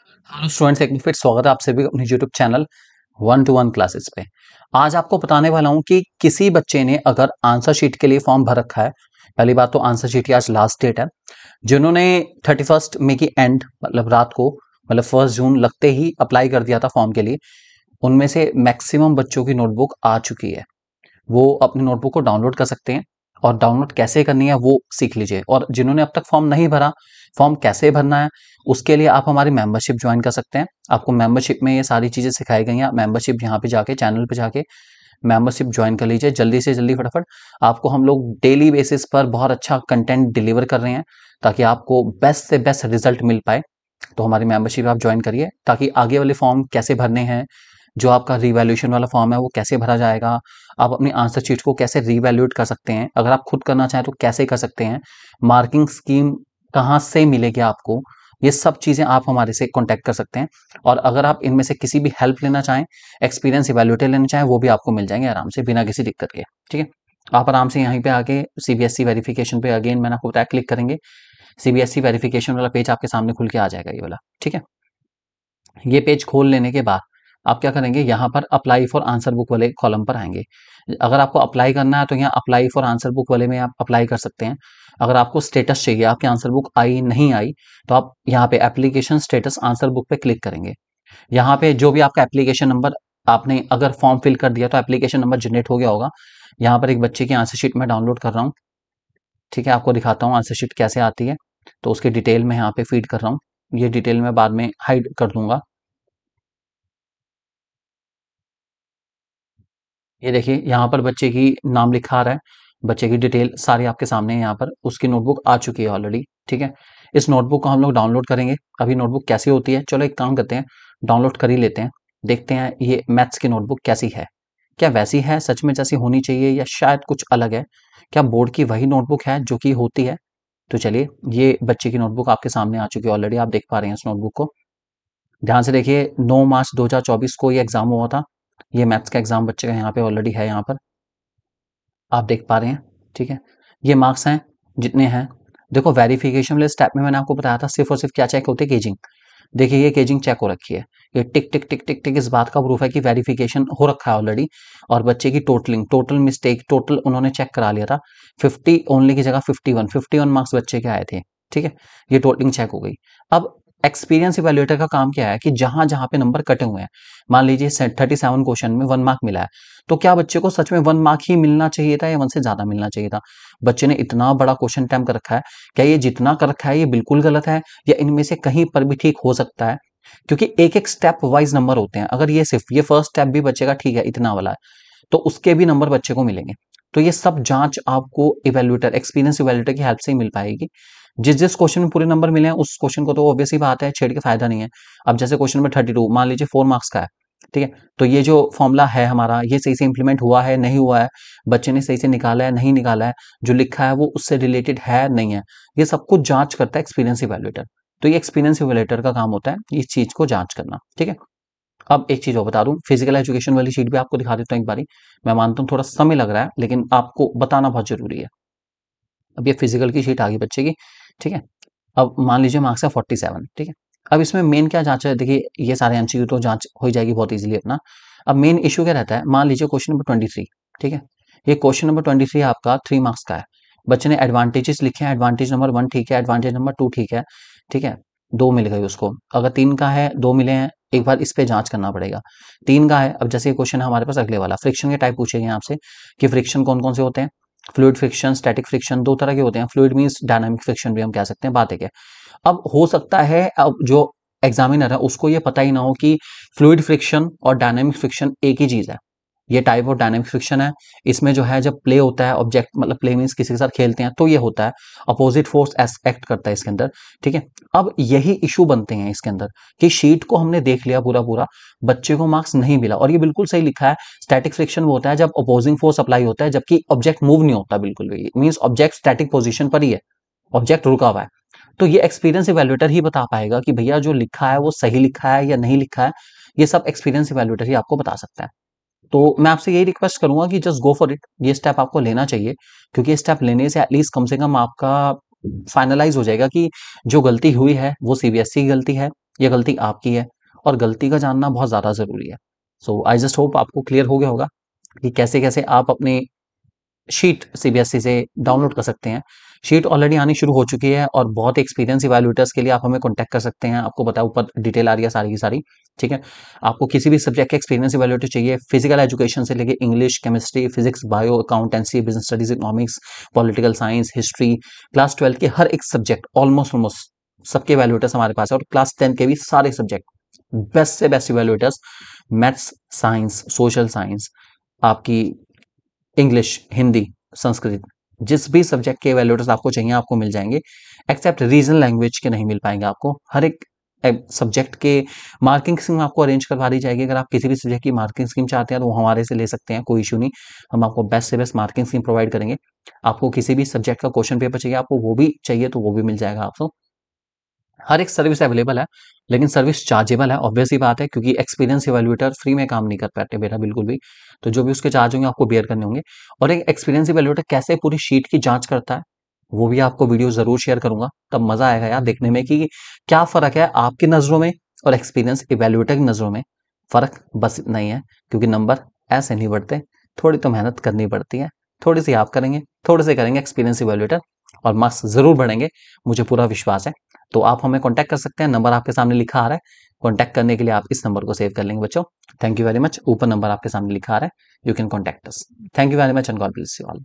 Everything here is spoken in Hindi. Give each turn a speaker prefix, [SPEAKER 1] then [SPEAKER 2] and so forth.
[SPEAKER 1] हेलो स्टूडेंट्स, एक बार फिर स्वागत है आप सभी का अपने यूट्यूब चैनल 1-to-1 क्लासेस पे। आज आपको बताने वाला हूं कि किसी बच्चे ने अगर आंसर शीट के लिए फॉर्म भर रखा है। पहली बात तो आंसर शीट की आज लास्ट डेट है। जिन्होंने 31 मई की एंड मतलब रात को मतलब 1 जून लगते ही अप्लाई कर दिया था फॉर्म के लिए, उनमें से मैक्सिमम बच्चों की नोटबुक आ चुकी है। वो अपनी नोटबुक को डाउनलोड कर सकते हैं और डाउनलोड कैसे करनी है वो सीख लीजिए। और जिन्होंने अब तक फॉर्म नहीं भरा, फॉर्म कैसे भरना है उसके लिए आप हमारी मेंबरशिप ज्वाइन कर सकते हैं। आपको मेंबरशिप में ये सारी चीजें सिखाई गई हैं। मेंबरशिप यहाँ पे जाके चैनल पे जाके मेंबरशिप ज्वाइन कर लीजिए जल्दी से जल्दी फटाफट। आपको हम लोग डेली बेसिस पर बहुत अच्छा कंटेंट डिलीवर कर रहे हैं ताकि आपको बेस्ट से बेस्ट रिजल्ट मिल पाए। तो हमारी मेंबरशिप आप ज्वाइन करिए ताकि आगे वाले फॉर्म कैसे भरने हैं, जो आपका रिवैल्यूएशन वाला फॉर्म है वो कैसे भरा जाएगा, आप अपनी आंसर शीट को कैसे रिवैल्यूएट कर सकते हैं, अगर आप खुद करना चाहें तो कैसे कर सकते हैं, मार्किंग स्कीम कहाँ से मिलेगी आपको, ये सब चीज़ें आप हमारे से कॉन्टैक्ट कर सकते हैं। और अगर आप इनमें से किसी भी हेल्प लेना चाहें, एक्सपीरियंस इवैल्यूएटर लेना चाहें, वो भी आपको मिल जाएंगे आराम से बिना किसी दिक्कत के। ठीक है, आप आराम से यहीं पे आके सीबीएसई वेरिफिकेशन पे अगेन मैंने आपको बताया क्लिक करेंगे, सीबीएसई वेरिफिकेशन वाला पेज आपके सामने खुल के आ जाएगा ये वाला। ठीक है, ये पेज खोल लेने के बाद आप क्या करेंगे, यहाँ पर अप्लाई फॉर आंसर बुक वाले कॉलम पर आएंगे। अगर आपको अप्लाई करना है तो यहाँ अप्लाई फॉर आंसर बुक वाले में आप अप्लाई कर सकते हैं। अगर आपको स्टेटस चाहिए, आपकी आंसर बुक आई नहीं आई, तो आप यहाँ पे एप्लीकेशन स्टेटस आंसर बुक पे क्लिक करेंगे। यहाँ पे जो भी आपका एप्लीकेशन नंबर, आपने अगर फॉर्म फिल कर दिया तो एप्लीकेशन नंबर जनरेट हो गया होगा। यहाँ पर एक बच्चे की आंसर शीट में डाउनलोड कर रहा हूँ। ठीक है, आपको दिखाता हूँ आंसर शीट कैसे आती है। तो उसकी डिटेल में यहाँ पे फीड कर रहा हूँ। ये डिटेल मैं बाद में हाइड कर दूंगा। ये देखिए यहाँ पर बच्चे की नाम लिखा आ रहा है, बच्चे की डिटेल सारी आपके सामने है। यहाँ पर उसकी नोटबुक आ चुकी है ऑलरेडी। ठीक है, इस नोटबुक को हम लोग डाउनलोड करेंगे। अभी नोटबुक कैसी होती है, चलो एक काम करते हैं, डाउनलोड कर ही लेते हैं। देखते हैं ये मैथ्स की नोटबुक कैसी है, क्या वैसी है सच में जैसी होनी चाहिए या शायद कुछ अलग है, क्या बोर्ड की वही नोटबुक है जो कि होती है। तो चलिए, ये बच्चे की नोटबुक आपके सामने आ चुकी है ऑलरेडी, आप देख पा रहे हैं इस नोटबुक को। ध्यान से देखिए, 9 मार्च 2024 को ये एग्जाम हुआ था। ये मैथ्स का एग्जाम बच्चे का यहाँ पे ऑलरेडी है, यहाँ पर आप देख पा रहे हैं। ठीक है, ये मार्क्स हैं जितने हैं। देखो वेरिफिकेशन वाले स्टेप में मैंने आपको बताया था सिर्फ और सिर्फ क्या चेक होती है, केजिंग। देखिए ये केजिंग चेक हो रखी है, ये टिक टिक टिक टिक टिक इस बात का प्रूफ है कि वेरिफिकेशन हो रखा है ऑलरेडी। और बच्चे की टोटलिंग, टोटल मिस्टेक, टोटल उन्होंने चेक करा लिया था। 50 ओनली की जगह 51 मार्क्स बच्चे के आए थे। ठीक है, ये टोटलिंग चेक हो गई। अब एक्सपीरियंस इवैल्यूएटर का काम क्या है कि जहां जहां पे नंबर कटे हुए हैं, मान लीजिए 37 क्वेश्चन में 1 मार्क मिला है, तो क्या बच्चे को सच में 1 मार्क ही मिलना चाहिए था या 1 से ज्यादा मिलना चाहिए था। बच्चे ने इतना बड़ा क्वेश्चन अटेम्प्ट कर रखा है, क्या ये जितना कर रखा है ये बिल्कुल गलत है या इनमें से कहीं पर भी ठीक हो सकता है। क्योंकि एक एक स्टेप वाइज नंबर होते हैं। अगर ये सिर्फ ये फर्स्ट स्टेप भी बच्चे का ठीक है इतना वाला है, तो उसके भी नंबर बच्चे को मिलेंगे। तो ये सब जांच आपको इवैल्यूएटर, एक्सपीरियंस इवैल्यूएटर की हेल्प से ही मिल पाएगी। जिस जिस क्वेश्चन में पूरे नंबर मिले हैं उस क्वेश्चन को तो ऑब्वियस ही बात है, छेड़ के फायदा नहीं है। अब जैसे क्वेश्चन नंबर 32 मान लीजिए 4 मार्क्स का है। ठीक है, तो ये जो फॉर्मूला है हमारा, ये सही से इंप्लीमेंट हुआ है नहीं हुआ है, बच्चे ने सही से निकाला है नहीं निकाला है, जो लिखा है वो उससे रिलेटेड है नहीं है, ये सब कुछ जांच करता है एक्सपीरियंस इवैल्यूएटर। तो ये एक्सपीरियंस इवैल्यूएटर का काम होता है इस चीज को जांच करना। ठीक है, अब एक चीज और बता दूं, फिजिकल एजुकेशन वाली शीट भी आपको दिखा देता हूँ एक बारी। मैं मानता हूँ थोड़ा समय लग रहा है लेकिन आपको बताना बहुत जरूरी है। अब ये फिजिकल की शीट आ गई बच्चे की। ठीक है, अब मान लीजिए मार्क्स है 47। ठीक है, अब इसमें मेन क्या जांच है, देखिए ये सारे एमसीक्यू तो जांच हो जाएगी बहुत इजीली अपना। अब मेन इशू क्या रहता है, मान लीजिए क्वेश्चन नंबर 23। ठीक है, ये क्वेश्चन नंबर 23 आपका 3 मार्क्स का है। बच्चे ने एडवांटेजेस लिखे हैं, एडवांटेज नंबर 1 ठीक है, एडवांटेज नंबर 2 ठीक है। ठीक है, 2 मिल गए उसको। अगर 3 का है, 2 मिले हैं, एक बार इस पे जांच करना पड़ेगा। 3 का है, अब जैसे ये क्वेश्चन है हमारे पास अगले वाला, फ्रिक्शन के टाइप पूछेंगे आपसे कि फ्रिक्शन कौन कौन से होते हैं। फ्लूइड फ्रिक्शन, स्टैटिक फ्रिक्शन, दो तरह के होते हैं। फ्लूइड मींस डायनामिक फ्रिक्शन भी हम कह सकते हैं, बात है क्या। अब हो सकता है अब जो एग्जामिनर है उसको ये पता ही ना हो कि फ्लूइड फ्रिक्शन और डायनामिक फ्रिक्शन एक ही चीज है। ये टाइप ऑफ डायनामिक फ्रिक्शन है, इसमें जो है जब प्ले होता है ऑब्जेक्ट, मतलब प्ले मीन्स किसी के साथ खेलते हैं तो ये होता है, अपोजिट फोर्स एक्ट करता है इसके अंदर। ठीक है, अब यही इशू बनते हैं इसके अंदर कि शीट को हमने देख लिया पूरा पूरा, बच्चे को मार्क्स नहीं मिला और ये बिल्कुल सही लिखा है। स्टैटिक फ्रिक्शन वो होता है जब अपोजिंग फोर्स अप्लाई होता है जबकि ऑब्जेक्ट मूव नहीं होता बिल्कुल भी, मीन्स ऑब्जेक्ट स्टैटिक पोजिशन पर ही है, ऑब्जेक्ट रुका हुआ है। तो ये एक्सपीरियंस इवैल्यूएटर ही बता पाएगा कि भैया जो लिखा है वो सही लिखा है या नहीं लिखा है। ये सब एक्सपीरियंस इवैल्यूएटर ही आपको बता सकता है। तो मैं आपसे यही रिक्वेस्ट करूंगा कि जस्ट गो फॉर इट, ये स्टेप आपको लेना चाहिए। क्योंकि स्टेप लेने से एटलीस्ट कम से कम आपका फाइनलाइज हो जाएगा कि जो गलती हुई है वो सीबीएसई की गलती है ये गलती आपकी है और गलती का जानना बहुत ज़्यादा ज़रूरी है। सो आई जस्ट होप आपको क्लियर हो गया होगा कि कैसे-कैसे आप अपनी शीट सीबीएसई से डाउनलोड कर सकते हैं। शीट ऑलरेडी आनी शुरू हो चुकी है और बहुत एक्सपीरियंस इवैल्यूएटर्स के लिए आप हमें कॉन्टैक्ट कर सकते हैं। आपको पता है ऊपर डिटेल आ रही है सारी की सारी, ठीक है? आपको किसी भी सब्जेक्ट का एक्सपीरियंस इवैल्यूएटर चाहिए, फिजिकल एजुकेशन से लेके English, chemistry, physics, bio, accountancy, business studies, economics, political science, history, class 12 के हर एक सब्जेक्ट ऑलमोस्ट सबके इवैल्यूएटर्स हमारे पास है और क्लास 10 के भी सारे सब्जेक्ट बेस्ट से best evaluators, maths, science, social science, आपकी इंग्लिश, हिंदी, संस्कृत, जिस भी सब्जेक्ट के इवैल्यूएटर्स आपको चाहिए आपको मिल जाएंगे, एक्सेप्ट रीजनल लैंग्वेज के नहीं मिल पाएंगे आपको। हर एक सब्जेक्ट के मार्किंग स्कीम आपको अरेंज करवा दी जाएगी। अगर आप किसी भी सब्जेक्ट की मार्किंग स्कीम चाहते हैं तो वो हमारे से ले सकते हैं, कोई इशू नहीं। हम आपको बेस्ट से बेस्ट मार्किंग स्कीम प्रोवाइड करेंगे। आपको किसी भी सब्जेक्ट का क्वेश्चन पेपर चाहिए, आपको वो भी चाहिए तो वो भी मिल जाएगा आपको। हर एक सर्विस अवेलेबल है, लेकिन सर्विस चार्जेबल है, ऑब्वियस ही बात है, क्योंकि एक्सपीरियंस इवैल्यूएटर फ्री में काम नहीं कर पाते बेटा बिल्कुल भी। तो जो भी उसके चार्ज होंगे आपको बेयर करने होंगे। और एक एक्सपीरियंस इवैल्यूएटर कैसे पूरी शीट की जांच करता है वो भी आपको वीडियो जरूर शेयर करूंगा, तब मजा आएगा यार देखने में कि क्या फर्क है आपकी नजरों में और एक्सपीरियंस इवैल्यूएटर की नजरों में। फर्क बस इतना ही है, क्योंकि नंबर ऐसे नहीं बढ़ते, थोड़ी तो मेहनत करनी पड़ती है। थोड़ी सी आप करेंगे, थोड़े से करेंगे एक्सपीरियंस इवैल्यूएटर, और मार्क्स जरूर बढ़ेंगे, मुझे पूरा विश्वास है। तो आप हमें कांटेक्ट कर सकते हैं, नंबर आपके सामने लिखा आ रहा है। कांटेक्ट करने के लिए आप इस नंबर को सेव कर लेंगे बच्चों। Thank you very much. ऊपर नंबर आपके सामने लिखा आ रहा है, you can contact us. Thank you very much and God bless you all.